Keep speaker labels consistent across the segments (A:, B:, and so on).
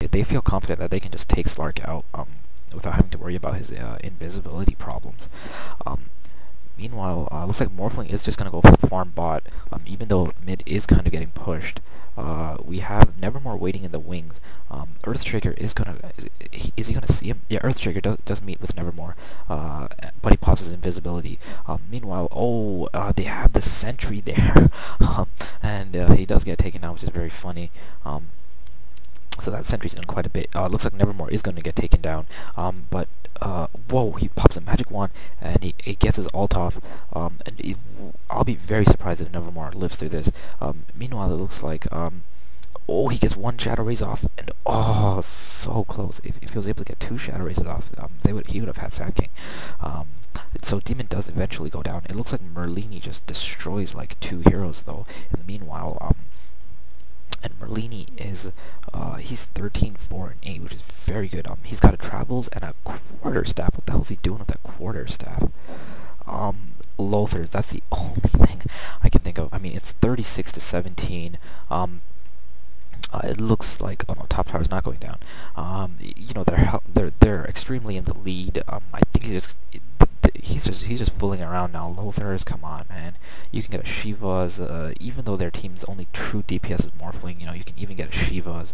A: they feel confident that they can just take Slark out without having to worry about his invisibility problems. Meanwhile, looks like Morphling is just going to go for farm bot, even though mid is kind of getting pushed. We have Nevermore waiting in the wings. Earthshaker is going to... Is he going to see him? Yeah, Earthshaker does meet with Nevermore, but he pops his invisibility. Meanwhile, they have the sentry there, and he does get taken out, which is very funny. So that sentry's done quite a bit. Looks like Nevermore is going to get taken down, but whoa, he pops a magic wand and he gets his ult off. I'll be very surprised if Nevermore lives through this. Meanwhile, it looks like he gets one Shadow Raise off, and so close. If he was able to get two Shadow Raises off, he would have had Sand King. So Demon does eventually go down. It looks like Merlini just destroys like two heroes though. In the meanwhile, and Merlini is, he's 13, 4, and 8, which is very good. He's got a Travels and a Quarter Staff. What the hell is he doing with that Quarter Staff? Lothers, that's the only thing I can think of. I mean, it's 36 to 17. It looks like top tower's not going down. You know, they're extremely in the lead. I think he's just fooling around now. Lothers, come on, man. You can get a Shiva's, even though their team's only true DPS is Morphling. You know, you can even get a Shiva's.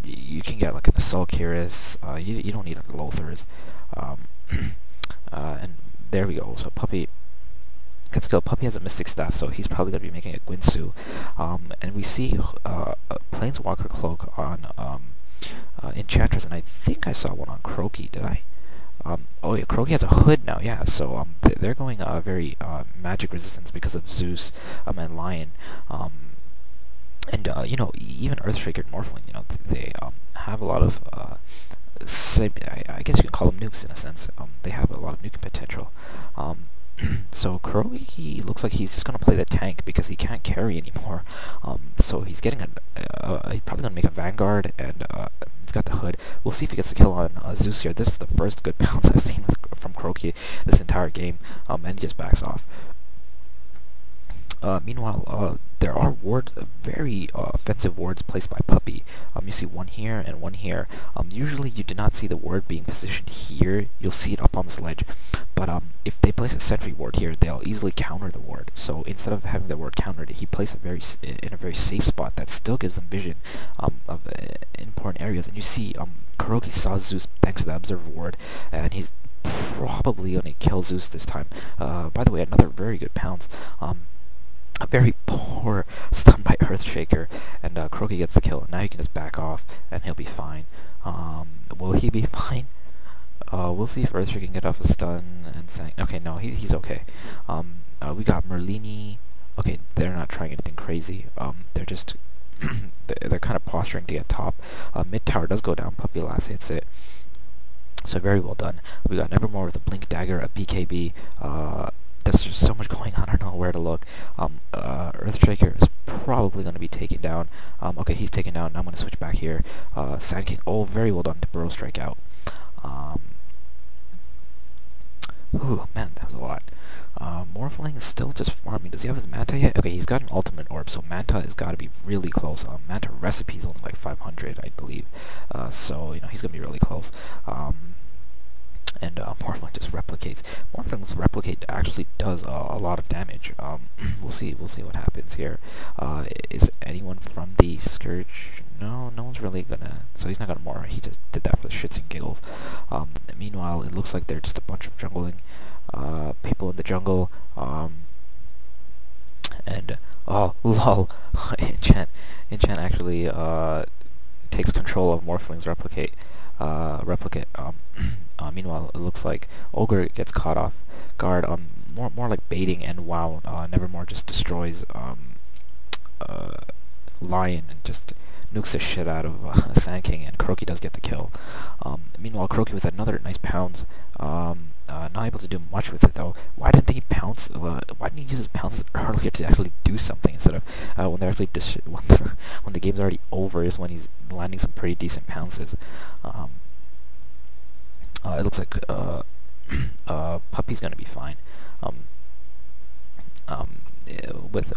A: You can get like an Assault Kyrus. You don't need a Lothers. And there we go. So Puppey gets killed. Puppey has a Mystic Staff, so he's probably going to be making a Guinsoo. And we see a Planeswalker Cloak on Enchantress, and I think I saw one on Croaky, did I? Oh yeah, Croaky has a hood now, yeah, so they're going very magic resistance because of Zeus and Lion. And you know, even Earthshaker and Morphling, you know, they have a lot of I guess you can call them nukes in a sense. They have a lot of nuke potential. So Croaky looks like he's just going to play the tank because he can't carry anymore. So he's getting he's probably going to make a Vanguard, and he's got the hood. We'll see if he gets a kill on Zeus here. This is the first good bounce I've seen from Croaky this entire game, and he just backs off. Meanwhile, there are wards, very offensive wards placed by Puppey. You see one here and one here. Usually you do not see the ward being positioned here. You'll see it up on this ledge. But if they place a sentry ward here, they'll easily counter the ward. So instead of having the ward countered, he places in a very safe spot that still gives them vision of important areas. And you see, Kuroki saw Zeus thanks to the Observer ward, and he's probably going to kill Zeus this time. By the way, another very good pounce. A very poor stun by Earthshaker, and Croaky gets the kill. And now he can just back off, and he'll be fine. Will he be fine? We'll see if Earthshaker can get off a stun and sang. Okay, no, he's okay. We got Merlini. Okay, they're not trying anything crazy. They're just they're kind of posturing to get top. Mid tower does go down. Puppey last hits it. So very well done. We got Nevermore with a Blink Dagger, a BKB. There's just so much going on, I don't know where to look. Earthshaker is probably going to be taken down. Okay, he's taken down. Now I'm going to switch back here. Sand King, very well done to Burrow Strike out. Ooh, man, that was a lot. Morphling is still just farming. Does he have his Manta yet? Okay, he's got an Ultimate Orb, so Manta has got to be really close. Manta recipe is only like 500, I believe. So, you know, he's going to be really close. And Morphling just replicates. Morphling's replicate actually does a lot of damage. We'll see what happens here. Is anyone from the Scourge? No one's really gonna. So he's not gonna more. He just did that for the shits and giggles. Meanwhile, it looks like they're just a bunch of jungling people in the jungle. And lol, Enchant actually takes control of Morphling's replicate. Meanwhile, it looks like Ogre gets caught off guard. More like baiting, and wow, Nevermore just destroys Lion and just nukes the shit out of Sand King, and Croaky does get the kill. Meanwhile, Croaky with another nice pounce. Not able to do much with it though. Why didn't he pounce? Why didn't he use his pounces earlier to actually do something instead of when they're actually when the game's already over is when he's landing some pretty decent pounces. It looks like Puppey's gonna be fine. With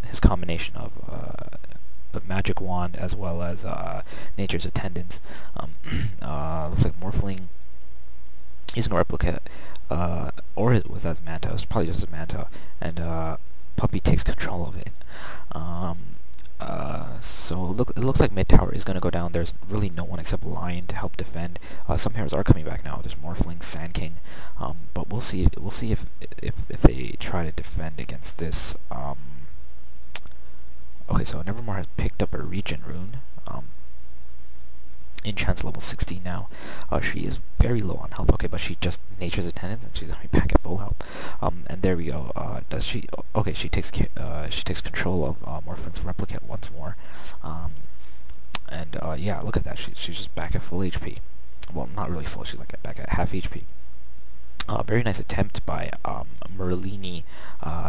A: his combination of magic wand as well as nature's attendance. Looks like Morphling using a replica, or was that Manta? It was probably just a Manta, and Puppy takes control of it. So it looks like mid tower is going to go down. There's really no one except Lion to help defend. Some heroes are coming back now. There's Morphling, Sand King, but we'll see. We'll see if they try to defend against this. Okay, so Nevermore has picked up a regen rune. Enchant's level 60 now. She is very low on health. Okay, but she just nature's attendance, and she's gonna be back at full health. And there we go. Does she? Okay, she takes control of Morphin's replicant once more. Yeah, look at that. She's just back at full HP. Well, not really full. She's like back at half HP. Very nice attempt by Merlini.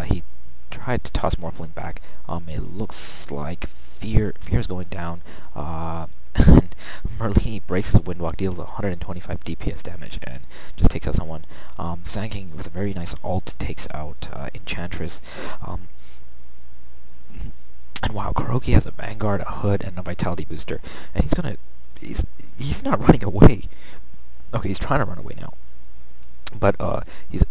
A: He tried to toss Morphling back. It looks like Fear's going down. And Merlini breaks his Windwalk, deals 125 DPS damage, and just takes out someone. Sand King with a very nice ult takes out Enchantress. And wow, Kuroki has a Vanguard, a Hood, and a Vitality booster, and he's not running away. Okay, he's trying to run away now, but he's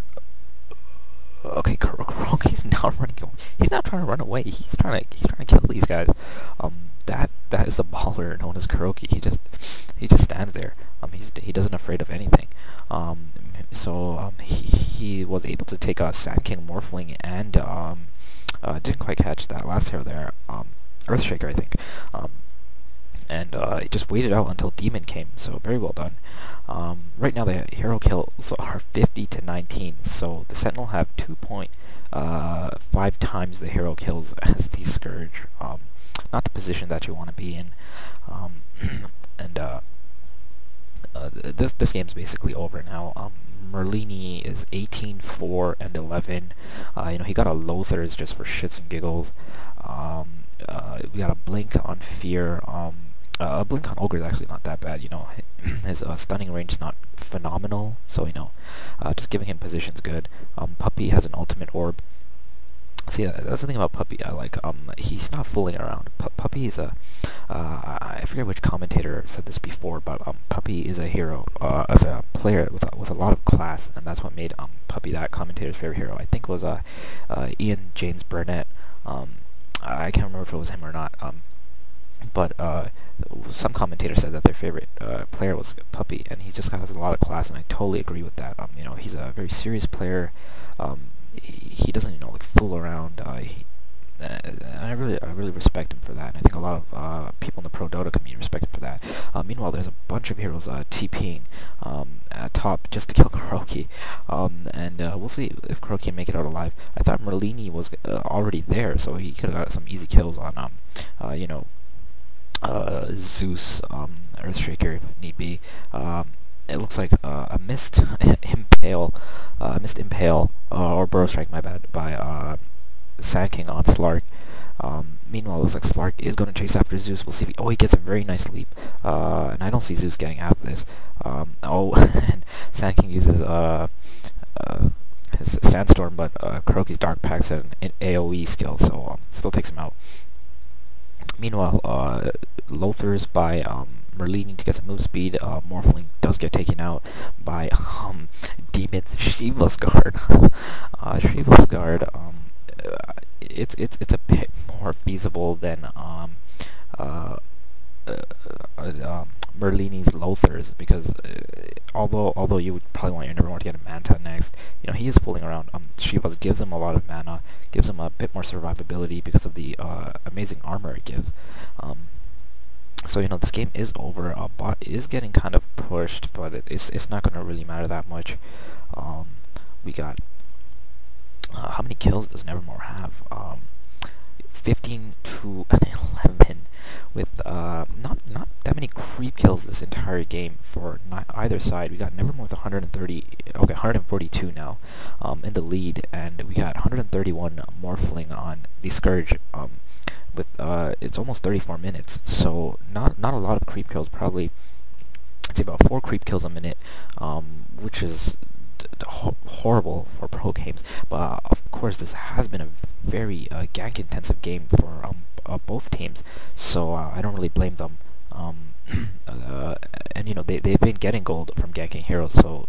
A: okay. Kuroki's not running away. He's not trying to run away. He's trying to kill these guys. That is the baller known as Kuroki. He just stands there. He doesn't afraid of anything. He was able to take a Sand King, Morphling, and didn't quite catch that last hero there. Earthshaker, I think. He just waited out until Demon came. So very well done. Right now the hero kills are 50 to 19. So the Sentinel have 2.5 times the hero kills as the Scourge. Not the position that you want to be in. This game's basically over now. Merlini is 18, 4, and 11. He got a Lothars just for shits and giggles. We got a Blink on Fear. A Blink on Ogre is actually not that bad. His stunning range is not phenomenal, so just giving him position's good. Puppy has an ultimate orb. See, that's the thing about Puppy. I like. He's not fooling around. Puppy is I forget which commentator said this before, but Puppy is a hero, as a player with a lot of class, and that's what made Puppy that commentator's favorite hero. I think was Ian James Burnett. I can't remember if it was him or not. But some commentator said that their favorite player was Puppy, and he just has a lot of class, and I totally agree with that. He's a very serious player. He doesn't like fool around. And I really respect him for that, and I think a lot of people in the pro Dota community respect him for that. Meanwhile, there's a bunch of heroes TPing at top just to kill Kuroki, we'll see if Kuroki can make it out alive. I thought Merlini was already there, so he could have got some easy kills on Zeus, Earthshaker if need be. It looks like a missed impale, or Burrow Strike, my bad, by Sand King on Slark. Meanwhile, it looks like Slark is going to chase after Zeus. We'll see if he gets a very nice leap. And I don't see Zeus getting after this. And Sand King uses his Sandstorm, but Kuroki's Dark Pack's an AoE skill, so still takes him out. Meanwhile, Lothars by Merlini to get some move speed. Morphling does get taken out by Demon's Shiva's Guard. Shiva's Guard, it's a bit more feasible than Merlini's Lothars, because although you would probably want your Nevermore to get a Manta next, he is fooling around. Shiva's gives him a lot of mana, gives him a bit more survivability because of the amazing armor it gives. So this game is over. Bot is getting kind of pushed, but it's not going to really matter that much. We got how many kills does Nevermore have? 15 to 11, with not that many creep kills this entire game for either side. We got Nevermore with 142 now in the lead, and we got 131 Morphling on the Scourge. With it's almost 34 minutes, so not a lot of creep kills. Probably I'd say about 4 creep kills a minute, which is horrible for pro games. But of course, this has been a very gank intensive game for both teams, so I don't really blame them. And they've been getting gold from ganking heroes, so